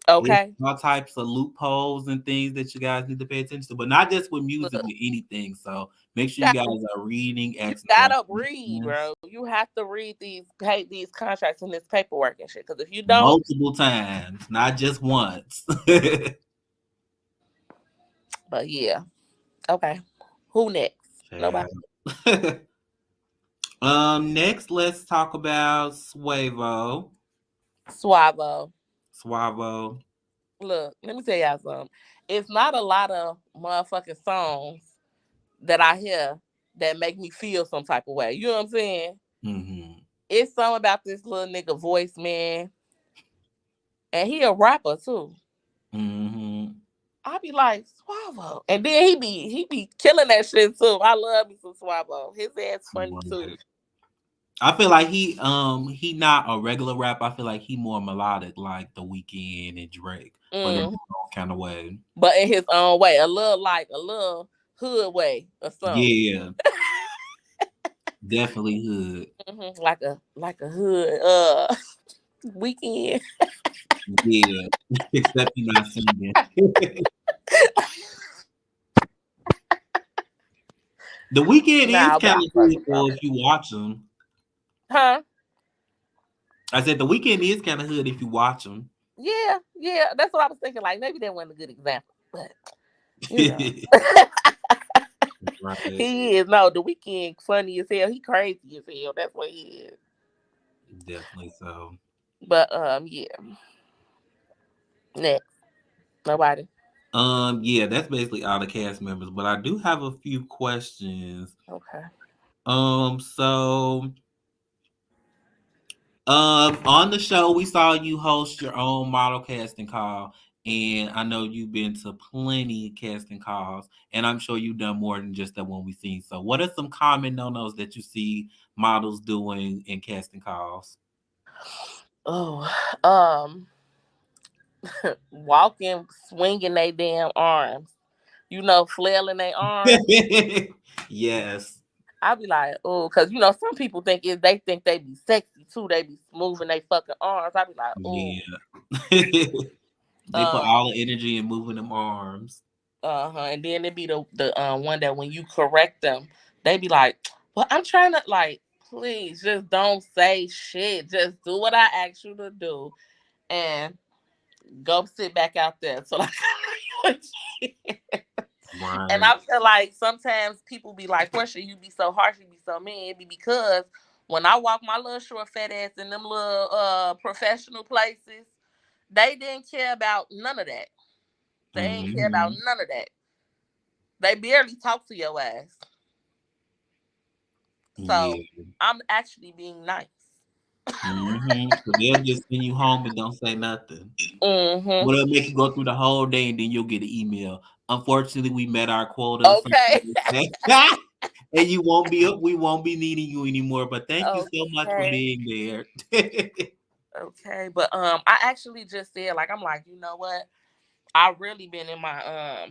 Speaker 2: Okay.
Speaker 1: all types of loopholes and things that you guys need to pay attention to, but not just with music,
Speaker 2: Look,
Speaker 1: with anything. So make
Speaker 2: you
Speaker 1: sure you
Speaker 2: got
Speaker 1: guys
Speaker 2: to
Speaker 1: are reading,
Speaker 2: you
Speaker 1: asking the right
Speaker 2: gotta read,
Speaker 1: questions
Speaker 2: bro. You have to read these contracts and this paperwork and shit. Because if you don't,
Speaker 1: multiple times, not just once.
Speaker 2: but yeah, okay. Who next? Nobody.
Speaker 1: Yeah. Next, let's talk about Suavo.
Speaker 2: Suavo.
Speaker 1: Suavo.
Speaker 2: Look, let me tell y'all something. It's not a lot of motherfucking songs that I hear that make me feel some type of way. You know what I'm saying?
Speaker 1: Mm-hmm.
Speaker 2: It's something about this little nigga voice, man. And he a rapper too.
Speaker 1: Mm-hmm.
Speaker 2: I be like, Suavo. And then he be killing that shit too. I love me some Suavo. His ass funny too.
Speaker 1: Right. I feel like he not a regular rap. I feel like he more melodic, like The Weeknd and Drake, but in his
Speaker 2: Mm.
Speaker 1: own kind of way.
Speaker 2: But in his own way. A little hood way or something.
Speaker 1: Yeah, definitely hood.
Speaker 2: Like a hood weekend.
Speaker 1: Yeah, except you're not singing. The Weeknd is
Speaker 2: Nah, but
Speaker 1: kind
Speaker 2: I
Speaker 1: of
Speaker 2: fuck
Speaker 1: good
Speaker 2: with
Speaker 1: for if you watch him.
Speaker 2: Huh?
Speaker 1: I said The Weeknd is kind of hood if you watch him.
Speaker 2: Yeah. That's what I was thinking. Like maybe that wasn't a good example, but you know,
Speaker 1: Right,
Speaker 2: he is. No, the weekend funny as hell. He crazy as hell. That's what he is.
Speaker 1: definitely so.
Speaker 2: But yeah. Next, nobody.
Speaker 1: Yeah, that's basically all the cast members, but I do have a few questions.
Speaker 2: Okay.
Speaker 1: So on the show we saw you host your own model casting call, and I know you've been to plenty of casting calls, and I'm sure you've done more than just that one we've seen. So what are some common no-nos that you see models doing in casting calls?
Speaker 2: Oh, um, walking, swinging they damn arms. You know, flailing their arms.
Speaker 1: Yes.
Speaker 2: I be like, oh, cause you know some people think if they think they be sexy too, they be moving their fucking arms. I be like, oh,
Speaker 1: Yeah. They put
Speaker 2: um,
Speaker 1: all the energy in moving them arms.
Speaker 2: and then it be the one that when you correct them, they be like, well, I'm trying to like, please just don't say shit, just do what I asked you to do, and go sit back out there. So like, and
Speaker 1: Right.
Speaker 2: I feel like sometimes people be like, Portia, you be so harsh, you be so mean. It be because when I walk my little short fat ass in them little professional places, they didn't care about none of that. They ain't care about
Speaker 1: Hmm.
Speaker 2: none of that. They barely talk to your ass. So
Speaker 1: Yeah.
Speaker 2: I'm actually being nice.
Speaker 1: So they'll just send you home and don't say nothing.
Speaker 2: Mm-hmm.
Speaker 1: Well, they'll make you go through the whole day and then you'll get an email. Unfortunately, we met our quota or something
Speaker 2: Okay.
Speaker 1: like that. And you won't be up, we won't be needing you anymore. But thank you so much for
Speaker 2: Okay.
Speaker 1: being there.
Speaker 2: Okay. But I actually just said like I'm like, you know what? I really been in my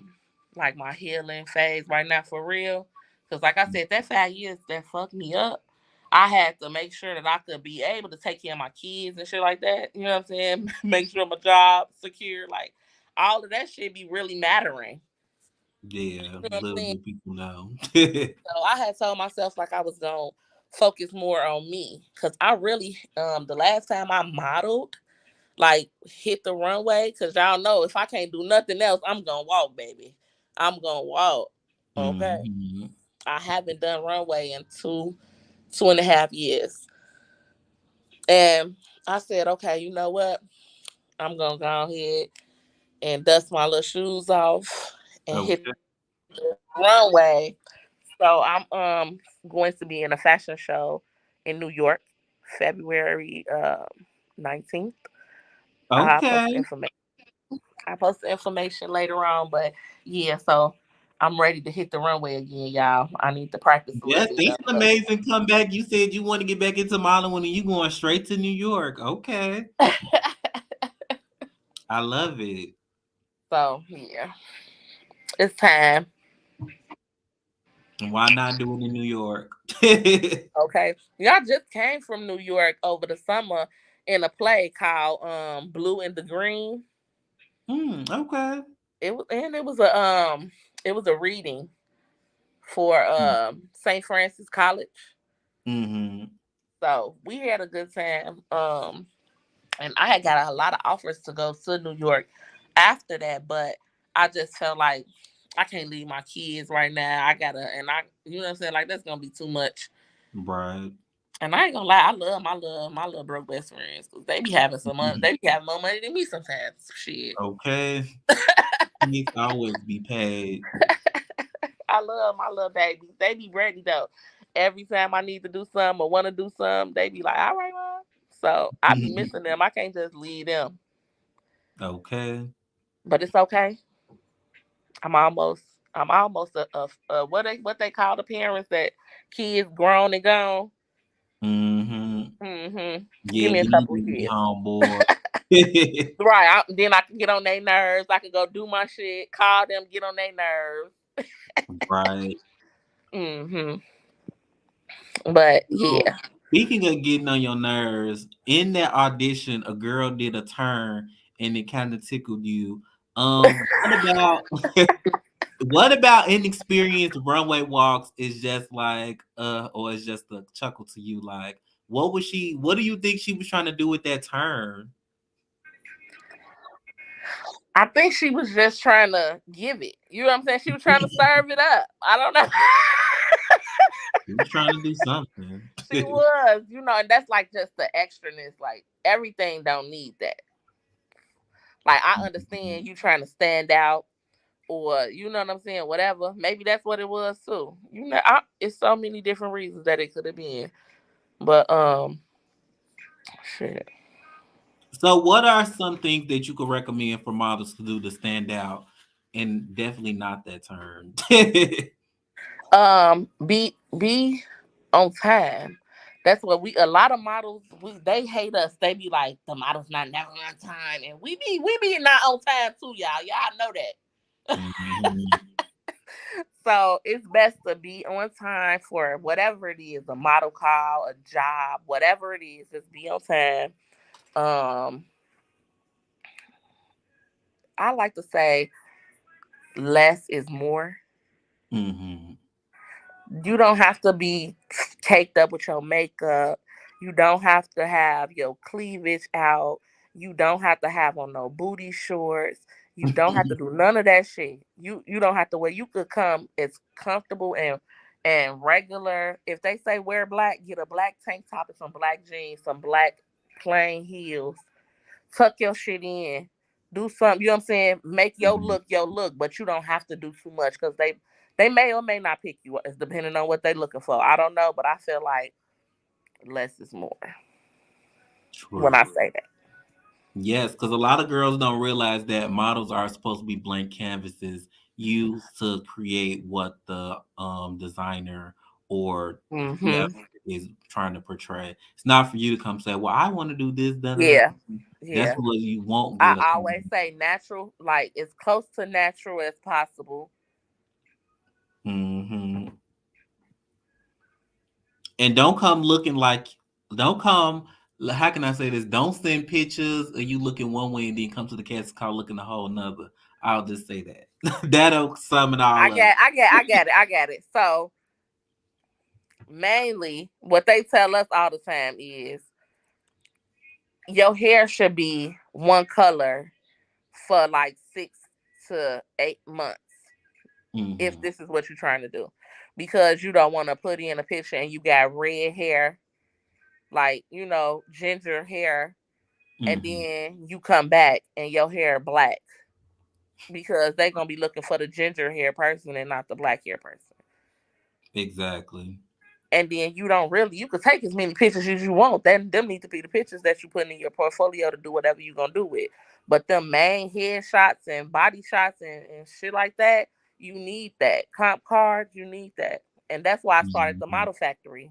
Speaker 2: like my healing phase right now for real. Cause like I said, that 5 years that fucked me up. I had to make sure that I could be able to take care of my kids and shit like that. You know what I'm saying? Make sure my job secure. Like all of that shit be really mattering.
Speaker 1: Yeah,
Speaker 2: You know what I'm
Speaker 1: little
Speaker 2: saying?
Speaker 1: do people know.
Speaker 2: So I had told myself like I was gonna focus more on me. Cause I really the last time I modeled, like hit the runway, cause y'all know if I can't do nothing else, I'm gonna walk, baby. I'm gonna walk. Okay.
Speaker 1: Hmm.
Speaker 2: I haven't done runway in 2.5 years. And I said, okay, you know what? I'm gonna go ahead and dust my little shoes off and hit
Speaker 1: Okay.
Speaker 2: the runway. So I'm going to be in a fashion show in New York, February 19th. I post the
Speaker 1: Okay.
Speaker 2: information. I post the information later on, but yeah, so I'm ready to hit the runway again, y'all. I need to practice a little
Speaker 1: Yes,
Speaker 2: bit
Speaker 1: it's
Speaker 2: though.
Speaker 1: an amazing comeback. You said you want to get back into modeling and you going straight to New York. Okay. I love it.
Speaker 2: So yeah, it's time.
Speaker 1: And why not do it in New York?
Speaker 2: Okay, y'all just came from New York over the summer in a play called Blue and the Green.
Speaker 1: Okay.
Speaker 2: It was a reading for St. Francis College.
Speaker 1: Mm-hmm.
Speaker 2: So we had a good time. And I had got a lot of offers to go to New York after that, but I just felt like I can't leave my kids right now. I gotta, and I, you know what I'm saying, like that's gonna be too much.
Speaker 1: Right.
Speaker 2: And I ain't gonna lie, I love my little broke best friends because they be having some money. They be having more money than me sometimes. Shit,
Speaker 1: Okay. Needs to always be paid.
Speaker 2: I love my little babies. They be ready though. Every time I need to do something or want to do something, they be like, "All right, mom." So I be missing them. I can't just leave them,
Speaker 1: Okay.
Speaker 2: but it's okay. I'm almost I'm almost a what they call the parents that kids grown and gone.
Speaker 1: Mm-hmm.
Speaker 2: Give
Speaker 1: Yeah,
Speaker 2: me a
Speaker 1: you need
Speaker 2: couple of
Speaker 1: to be
Speaker 2: years.
Speaker 1: on board.
Speaker 2: Right. Then I can get on their nerves. I can go do my shit, call them, get on their nerves.
Speaker 1: Right.
Speaker 2: hmm But
Speaker 1: So,
Speaker 2: yeah.
Speaker 1: speaking of getting on your nerves, in that audition, a girl did a turn and it kind of tickled you. What about what about inexperienced runway walks is just like or it's just a chuckle to you? Like, what do you think she was trying to do with that turn?
Speaker 2: I think she was just trying to give it. You know what I'm saying? She was trying to serve it up. I don't know.
Speaker 1: She was trying to do something.
Speaker 2: She was, and that's like just the extraness. Like everything don't need that. Like I understand you trying to stand out or you know what I'm saying, whatever. Maybe that's what it was too. It's so many different reasons that it could have been. But shit.
Speaker 1: So, what are some things that you could recommend for models to do to stand out, and definitely not that turn?
Speaker 2: Be on time. That's what a lot of models they hate us. They be like the models not never on time, and we be not on time too, y'all. Y'all know that.
Speaker 1: Mhm.
Speaker 2: So it's best to be on time for whatever it is, a model call, a job, whatever it is, just be on time. Um, I like to say less is more.
Speaker 1: Mhm.
Speaker 2: You don't have to be caked up with your makeup. You don't have to have your cleavage out. You don't have to have on no booty shorts. You don't have to do none of that shit. You don't have to wear. You could come as comfortable and regular. If they say wear black, get a black tank top and some black jeans, some black plain heels. Tuck your shit in. Do something, you know what I'm saying? Make your look, but you don't have to do too much because they may or may not pick you. It's depending on what they're looking for. I don't know, but I feel like less is more when
Speaker 1: True.
Speaker 2: I say that.
Speaker 1: Yes, because a lot of girls don't realize that models are supposed to be blank canvases used to create what the designer or whoever
Speaker 2: hmm
Speaker 1: is trying to portray. It's not for you to come say, "Well, I want to do this." Da, da, da.
Speaker 2: Yeah,
Speaker 1: That's
Speaker 2: yeah.
Speaker 1: what you won't
Speaker 2: I
Speaker 1: get.
Speaker 2: always say natural, like as close to natural as possible.
Speaker 1: Hmm. And don't come looking like, don't come, how can I say this? Don't send pictures of you looking one way and then come to the cast call looking a whole nother. I'll just say that. That'll sum it all up.
Speaker 2: I got it. So mainly what they tell us all the time is your hair should be one color for like 6 to 8 months if
Speaker 1: Mm-hmm.
Speaker 2: this is what you're trying to do. Because you don't want to put in a picture and you got red hair, like, ginger hair, and
Speaker 1: Mm-hmm.
Speaker 2: then you come back and your hair black because they're gonna be looking for the ginger hair person and not the black hair person.
Speaker 1: Exactly.
Speaker 2: And then you could take as many pictures as you want. Then them need to be the pictures that you put in your portfolio to do whatever you're gonna do with. But them main head shots and body shots and shit like that, you need that. Comp cards, you need that. And that's why I started the
Speaker 1: Mm-hmm.
Speaker 2: model factory.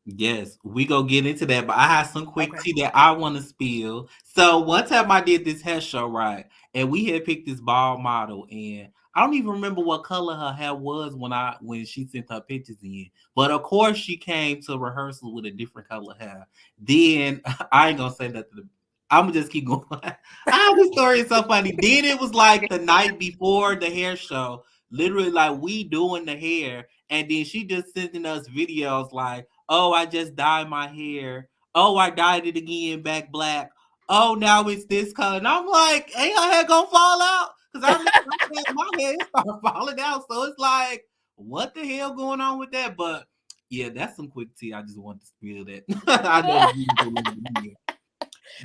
Speaker 1: Yes, we go get into that, but I have some quick
Speaker 2: Okay.
Speaker 1: tea that I want to spill. So one time I did this hair show, right, and we had picked this bald model, and I don't even remember what color her hair was when she sent her pictures in. But of course, she came to rehearsal with a different color hair. Then I ain't gonna say nothing. I'm gonna just keep going. This story is so funny. Then it was like the night before the hair show, literally like we doing the hair, and then she just sending us videos like, oh, I just dyed my hair. Oh, I dyed it again, back black. Oh, now it's this color. And I'm like, ain't her hair gonna fall out? Because I remember I had my hair started falling out. So it's like, what the hell going on with that? But yeah, that's some quick tea. I just want to spill that. I know the viewers don't want to hear.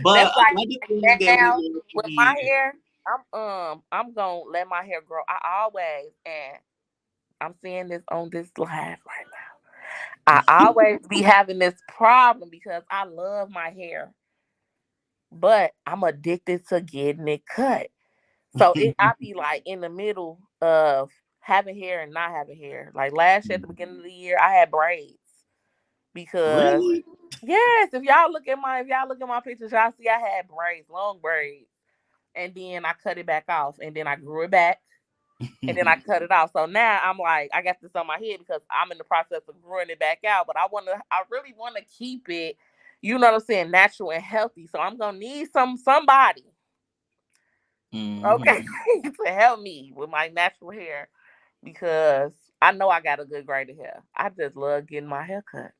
Speaker 1: But
Speaker 2: That's like
Speaker 1: another thing that we
Speaker 2: now
Speaker 1: learned
Speaker 2: with my
Speaker 1: again.
Speaker 2: hair. I'm gonna let my hair grow. I always and I'm seeing this on this live right now. I always be having this problem because I love my hair, but I'm addicted to getting it cut. So I be like in the middle of having hair and not having hair. Like last year at the beginning of the year, I had braids because
Speaker 1: Really?
Speaker 2: yes, if y'all look at my pictures, y'all see I had braids, long braids, and then I cut it back off, and then I grew it back, and then I cut it off. So now I'm like, I got this on my head because I'm in the process of growing it back out. But I really want to keep it, you know what I'm saying, natural and healthy. So I'm gonna need somebody, okay,
Speaker 1: Mhm.
Speaker 2: to help me with my natural hair because I know I got a good grade of hair. I just love getting my hair cut.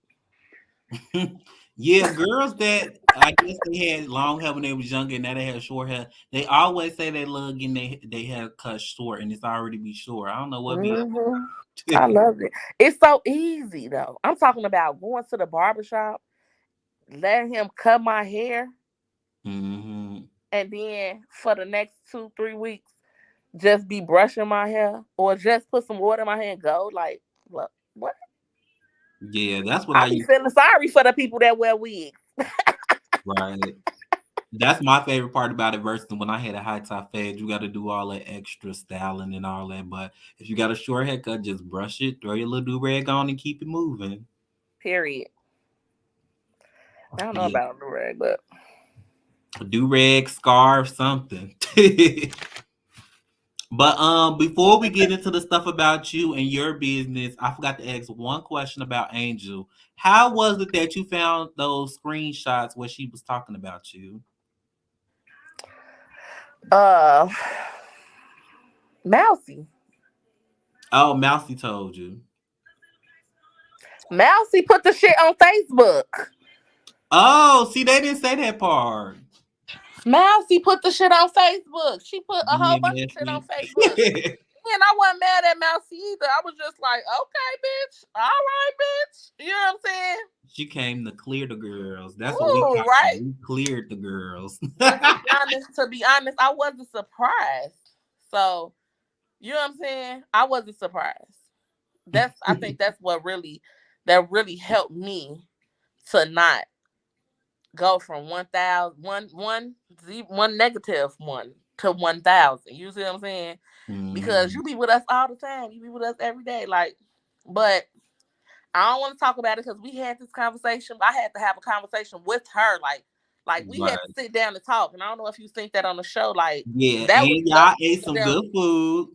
Speaker 1: Yeah, girls that I guess they had long hair when they was younger and now they have short hair. They always say they love getting they hair cut short and it's already be short. I don't know what be
Speaker 2: Hmm. I love it. It's so easy though. I'm talking about going to the barbershop, letting him cut my hair,
Speaker 1: hmm.
Speaker 2: and then for the next 2 3 weeks, just be brushing my hair or just put some water in my hair and go. Like, what?
Speaker 1: Yeah, that's what
Speaker 2: I
Speaker 1: I
Speaker 2: be
Speaker 1: used.
Speaker 2: feeling sorry for the people that wear wigs.
Speaker 1: Right. That's my favorite part about it versus when I had a high top fade, you gotta do all that extra styling and all that. But if you got a short haircut, just brush it, throw your little do rag on and keep it moving.
Speaker 2: Period. I don't know
Speaker 1: Yeah.
Speaker 2: about the rag, but
Speaker 1: Do rag, scarf, something. But before we get into the stuff about you and your business, I forgot to ask one question about Angel. How was it that you found those screenshots where she was talking about you?
Speaker 2: uh, Mousy,
Speaker 1: Oh, Mousy told you.
Speaker 2: Mousy put the shit on Facebook.
Speaker 1: Oh, see, they didn't say that part.
Speaker 2: Mousy put the shit on Facebook. She put a whole
Speaker 1: Being
Speaker 2: bunch of shit on
Speaker 1: messy.
Speaker 2: Facebook. And I wasn't mad at Mousy either. I was just like, okay, bitch. All right, bitch. You know what I'm saying?
Speaker 1: She came to clear the girls. That's what we
Speaker 2: Ooh,
Speaker 1: call
Speaker 2: right.
Speaker 1: it. We cleared the girls.
Speaker 2: And to be honest, I wasn't surprised. So, you know what I'm saying? I wasn't surprised. I think that's that really helped me to not go from 1,000, one negative one to 1,000. You see what I'm saying? Because
Speaker 1: Mhm.
Speaker 2: you be with us all the time. You be with us every day. Like, but I don't want to talk about it because we had this conversation. I had to have a conversation with her. Like we had to
Speaker 1: Right.
Speaker 2: sit down and talk. And I don't know if you think that on the show. Like
Speaker 1: Yeah,
Speaker 2: that was
Speaker 1: and
Speaker 2: us
Speaker 1: y'all ate
Speaker 2: sitting
Speaker 1: some
Speaker 2: down.
Speaker 1: good food.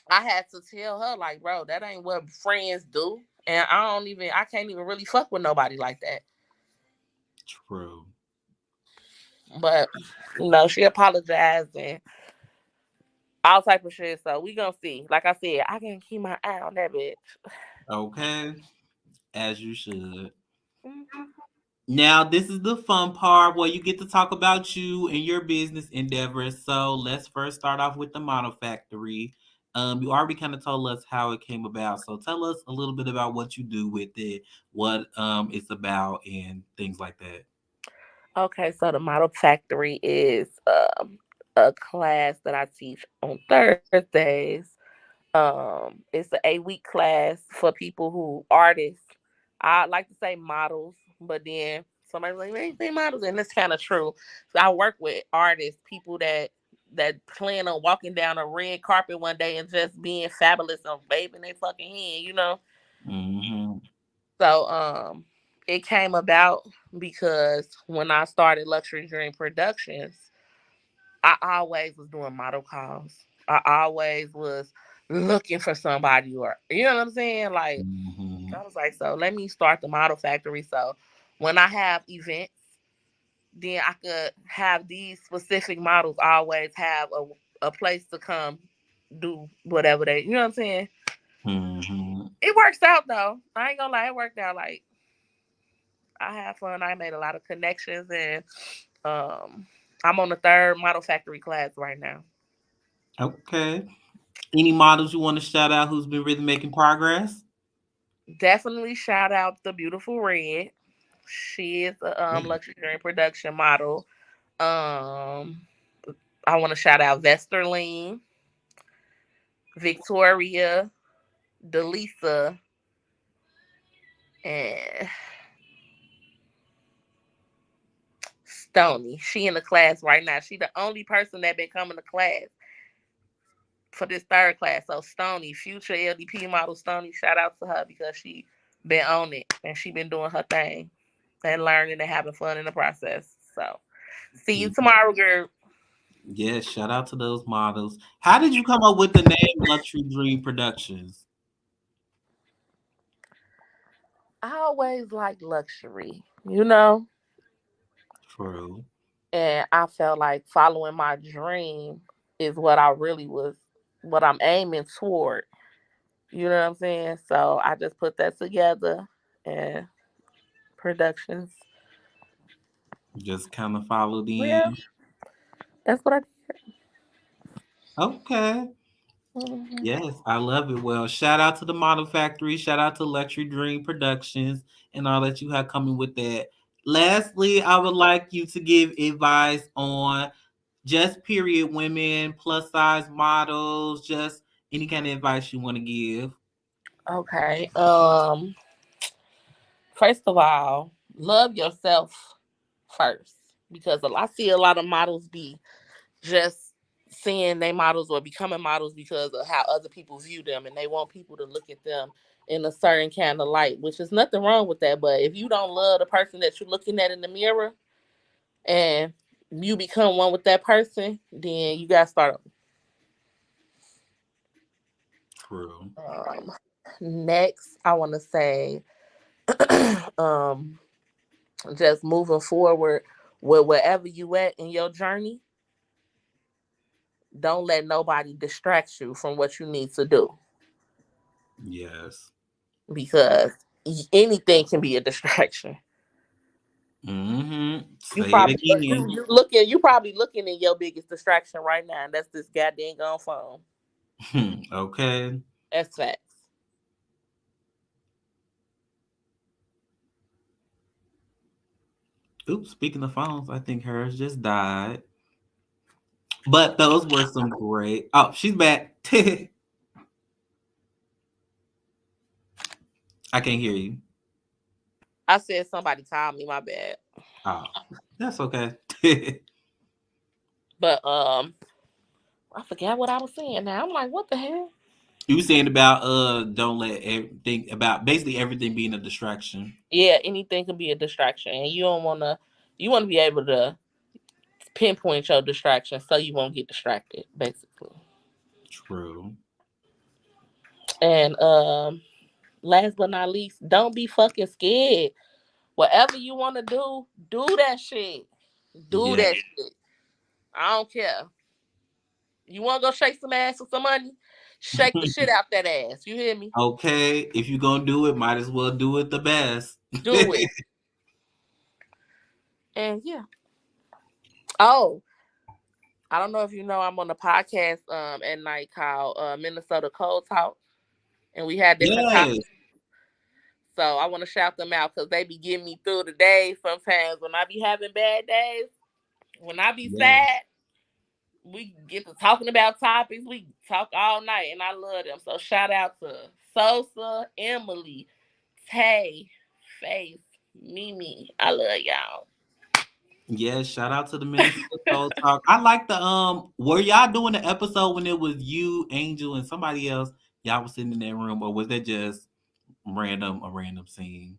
Speaker 2: I had to tell her like, bro, that ain't what friends do, and I can't even really fuck with nobody like that.
Speaker 1: True.
Speaker 2: But she apologized and all type of shit. So we gonna see. Like I said, I can keep my eye on that bitch.
Speaker 1: Okay, as you should.
Speaker 2: Mhm.
Speaker 1: Now, this is the fun part where you get to talk about you and your business endeavors. So, let's first start off with the model factory. You already kind of told us how it came about. So, tell us a little bit about what you do with it, what it's about, and things like that.
Speaker 2: Okay, so the Model Factory is a class that I teach on Thursdays. It's an 8 week class for people who artists. I like to say models, but then somebody's like, they say models, and that's kind of true. So I work with artists, people that plan on walking down a red carpet one day and just being fabulous and waving their fucking hand.
Speaker 1: Mm-hmm.
Speaker 2: So it came about because when I started Luxury Dream Productions, I always was doing model calls. I always was looking for somebody, or you know what I'm saying? Like
Speaker 1: Mm-hmm.
Speaker 2: I was like, so let me start the model factory. So when I have events, then I could have these specific models always have a place to come do whatever they, you know what I'm saying?
Speaker 1: Mm-hmm.
Speaker 2: It works out though. I ain't gonna lie, it worked out. Like I had fun. I made a lot of connections, and um, I'm on the third model factory class right now.
Speaker 1: Okay. Any models you want to shout out who's been really making progress?
Speaker 2: Definitely shout out the beautiful Red. She is a
Speaker 1: Yeah.
Speaker 2: luxury during production model. Um, I want to shout out Vesterline, Victoria, Delisa, and Stony. She in the class right now. She the only person that been coming to class for this third class. So Stony, future LDP model Stony, shout out to her because she been on it and she been doing her thing and learning and having fun in the process. So see you tomorrow, girl.
Speaker 1: Yes, shout out to those models. How did you come up with the name Luxury Dream Productions?
Speaker 2: I always like luxury,
Speaker 1: True.
Speaker 2: and I felt like following my dream is what I really was, what I'm aiming toward. You know what I'm saying? So I just put that together and productions.
Speaker 1: Just kind of followed
Speaker 2: Yeah,
Speaker 1: in.
Speaker 2: that's what I
Speaker 1: Okay.
Speaker 2: did.
Speaker 1: Yes, I love it. Well, shout out to the Model Factory. Shout out to Luxury Dream Productions and all that you have coming with that. Lastly, I would like you to give advice on just period women, plus size models, just any kind of advice you want to give.
Speaker 2: Okay. First of all, love yourself first because I see a lot of models be just seeing they models or becoming models because of how other people view them, and they want people to look at them in a certain kind of light, which is nothing wrong with that. But if you don't love the person that you're looking at in the mirror and you become one with that person, then you gotta start.
Speaker 1: True.
Speaker 2: Next, I want to say, um, just moving forward with wherever you at in your journey, don't let nobody distract you from what you need to do
Speaker 1: Yes.
Speaker 2: because anything can be a distraction.
Speaker 1: Mm-hmm.
Speaker 2: You
Speaker 1: Say it
Speaker 2: probably
Speaker 1: again.
Speaker 2: you probably looking at your biggest distraction right now, and that's this goddamn gun phone.
Speaker 1: Okay.
Speaker 2: That's facts.
Speaker 1: Oops, speaking of phones, I think hers just died. But those were some great. Oh, she's back. I can't hear you.
Speaker 2: I said somebody called me, my bad.
Speaker 1: Oh, that's okay.
Speaker 2: But I forgot what I was saying. Now I'm like, what the hell?
Speaker 1: You were saying about don't let everything about basically everything being a distraction.
Speaker 2: Yeah, anything can be a distraction, and you want to be able to pinpoint your distraction so you won't get distracted. Basically,
Speaker 1: True.
Speaker 2: And last but not least, don't be fucking scared. Whatever you want to do that shit. Do
Speaker 1: Yeah.
Speaker 2: that shit. I don't care. You want to go shake some ass for some money? Shake the shit out that ass. You hear me?
Speaker 1: Okay, if you're gonna do it, might as well do it the best.
Speaker 2: Do it. And yeah. Oh, I don't know if you know I'm on a podcast at night called Minnesota Cold Talk, and we had different
Speaker 1: Yes.
Speaker 2: topics. So I want to shout them out because they be getting me through the day. Sometimes when I be having bad days, when I be
Speaker 1: Yes.
Speaker 2: sad, we get to talking about topics. We talk all night, and I love them. So shout out to Sosa, Emily, Tay, Faith, Mimi. I love y'all.
Speaker 1: Yes, shout out to the Minnesota Soul Talk. I like the were y'all doing the episode when it was you, Angel, and somebody else? Y'all was sitting in that room, or was that just a random scene?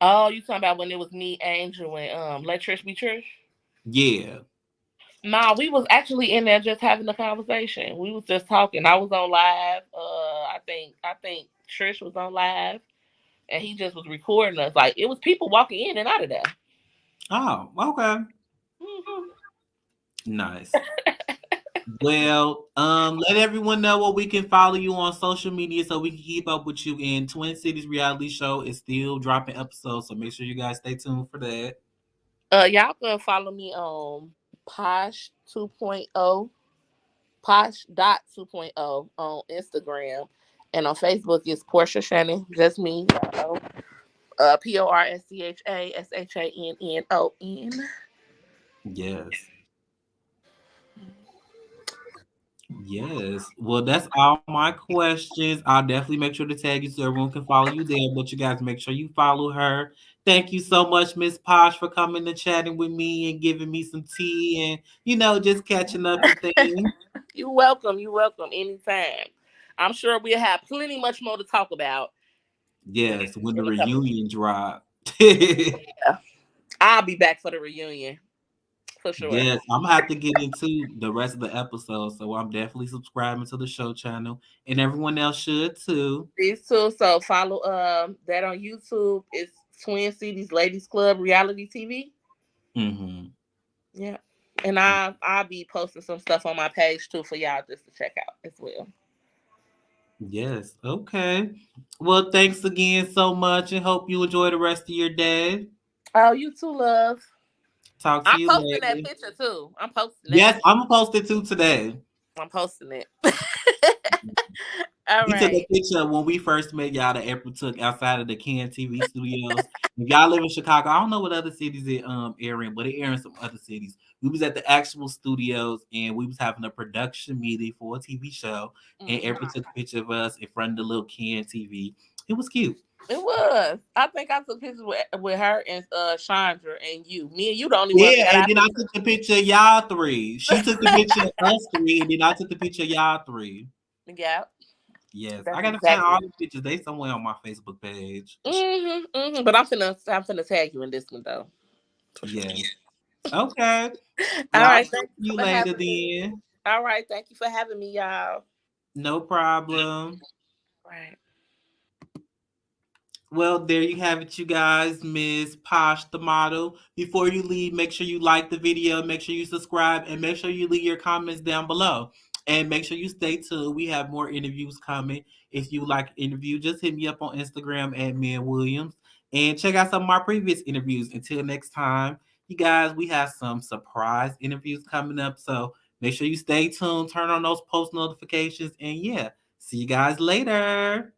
Speaker 2: Oh, you talking about when it was me, Angel, and Let Trish Be Trish?
Speaker 1: Yeah.
Speaker 2: Nah, we was actually in there just having a conversation. We was just talking. I was on live. I think Trish was on live, and he just was recording us. Like it was people walking in and out of there.
Speaker 1: Oh, okay.
Speaker 2: Hmm.
Speaker 1: Nice. Well, let everyone know where we can follow you on social media so we can keep up with you. In Twin Cities Reality Show is still dropping episodes, so make sure you guys stay tuned for that.
Speaker 2: Y'all can follow me on Posh 2.0, Posh dot 2.0 on Instagram, and on Facebook it's Portia Shannon, just me. PORSCHASHANNON.
Speaker 1: Yes. Yes. Well, that's all my questions. I'll definitely make sure to tag you so everyone can follow you there. But you guys make sure you follow her. Thank you so much, Miss Posh, for coming and chatting with me and giving me some tea and just catching up and things.
Speaker 2: You welcome. You welcome anytime. I'm sure we'll have plenty much more to talk about
Speaker 1: Yes, when the
Speaker 2: in the coming weeks.
Speaker 1: reunion drop.
Speaker 2: Yeah. I'll be back for the reunion for sure.
Speaker 1: Yes, I'm gonna have to get into the rest of the episode, so I'm definitely subscribing to the show channel, and everyone else should too.
Speaker 2: These two, so follow that on YouTube. It's Twin Cities Ladies Club Reality TV.
Speaker 1: Hmm.
Speaker 2: Yeah. And I'll be posting some stuff on my page too for y'all just to check out as well.
Speaker 1: Yes. Okay. Well, thanks again so much, and hope you enjoy the rest of your day.
Speaker 2: Oh, you too, love.
Speaker 1: Talk to
Speaker 2: I'm
Speaker 1: you
Speaker 2: posting that
Speaker 1: later.
Speaker 2: picture too. I'm posting that.
Speaker 1: Yes, I'm gonna post it too today.
Speaker 2: I'm posting it. All
Speaker 1: We took a
Speaker 2: right.
Speaker 1: picture when we first met y'all that April took outside of the Can TV studios. If y'all live in Chicago, I don't know what other cities it airing, but it airing some other cities. We was at the actual studios and we was having a production meeting for a TV show. And
Speaker 2: Mhm.
Speaker 1: April took a picture of us in front of the little Can TV. It was cute.
Speaker 2: It was. I think I took pictures with her and Chandra and you. Me and you the only ones that
Speaker 1: Yeah,
Speaker 2: got
Speaker 1: and
Speaker 2: our
Speaker 1: then I
Speaker 2: picture.
Speaker 1: took the picture of y'all three. She took the picture of us three, and then I took the picture of y'all three.
Speaker 2: Yeah,
Speaker 1: Yes, I
Speaker 2: that's
Speaker 1: gotta find all
Speaker 2: exactly.
Speaker 1: the pictures. They somewhere on my Facebook page.
Speaker 2: But I'm finna tag you in this one though. For sure.
Speaker 1: Yes. Okay.
Speaker 2: All
Speaker 1: Well, I'll
Speaker 2: right,
Speaker 1: talk
Speaker 2: thank
Speaker 1: to
Speaker 2: you
Speaker 1: you
Speaker 2: for
Speaker 1: later
Speaker 2: having me.
Speaker 1: then.
Speaker 2: All right, thank you for having me, y'all.
Speaker 1: No problem.
Speaker 2: Right.
Speaker 1: Well, there you have it, you guys. Miss Posh, the model. Before you leave, make sure you like the video, make sure you subscribe, and make sure you leave your comments down below. And make sure you stay tuned. We have more interviews coming. If you like interview, just hit me up on Instagram at Man Williams and check out some of my previous interviews. Until next time, you guys, we have some surprise interviews coming up. So make sure you stay tuned, turn on those post notifications, and yeah, see you guys later.